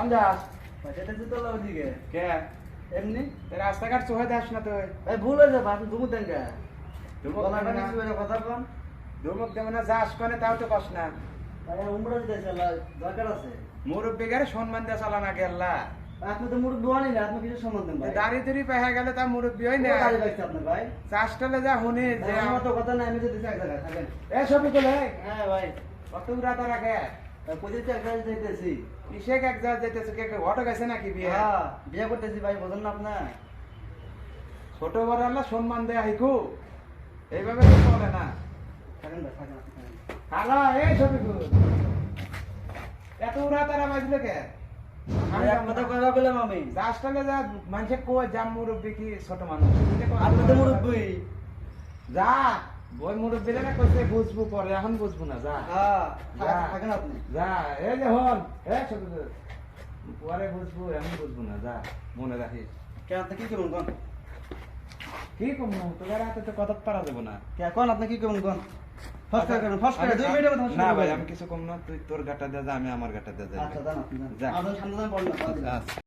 কোন যাস? যেতেছি তো ওদিকে। কে? এমনি রাস্তাঘাট চোখে দাস না তুই? ভাই ভুল হয়েছে আপনি ধুমুর দেন কে? ধুমুক গলাটা দেবে না। নিচু করে কথা কন। ধুমুক দেবে না, যাস কনে তাও তো কস না। ভাই উমরা দিতেছে আল্লাহ দরকার আছে। মুরব্বীগারে সম্মান দিয়ে চালান আগে আল্লাহ। আপনি তো মুরুদ দোয়ানি না, আপনি কিছু সম্মান দেন ভাই। দাড়ি দুড়ি পেহা গেলে তা মুরব্বী হয় না। গাড়ি পাইছে আপনার ভাই। চাষটালে যা শুনি যে আমার তো কথা নাই, আমি যেতেছি এক জায়গায় থাকেন। এ ছবি তোলে হ্যাঁ ভাই, কত রাত রাখে কোথায় এক জায়গায় যেতেছি। কিসেক এক জায়গা যেতেছে, কে ঘটে গেছে নাকি বিয়ে? হ্যাঁ বিয়ে করতেছি ভাই, বোঝেন না আপনার? ছোট বড় আল্লাহ সম্মান দেয়া হিকু, এইভাবে তো চলে না। থাকেন ভাই, থাকেন আপনি থাকেন। হালা এই ছবি এত উড়া তারা বাজলে কে? ভাই, এক কথা কইবা বললাম আমি। চাষটালে যা মানুষে কয় জাম মুরব্বী কি ছোট মানুষ? আপনি তো মুরব্বী। যা ওই মুরব্বীরা না কইছে বুঝবো পরে, এখন বুঝবো না। যা হ্যাঁ যা। থাকেন আপনি। যা এই যে হন এই ছবি পরে বুঝবো, এখন বুঝবো না। যা মনে রাখিস। কে আপনি কি করুন কোন? কি কম তোর হাতে তো কথা পারা যাবো না। কে কোন আপনি কি করুন কোন? ফার্স্ট করে ফার্স্ট করে 2 মিনিটের মধ্যে না ভাই, আমি কিছু কম না, তুই তোর গাটা দে যা, আমি আমার গাটা দে যাই। আচ্ছা জান আপনি জান। যা। আপনার সামনে যান বলেন না। আচ্ছা।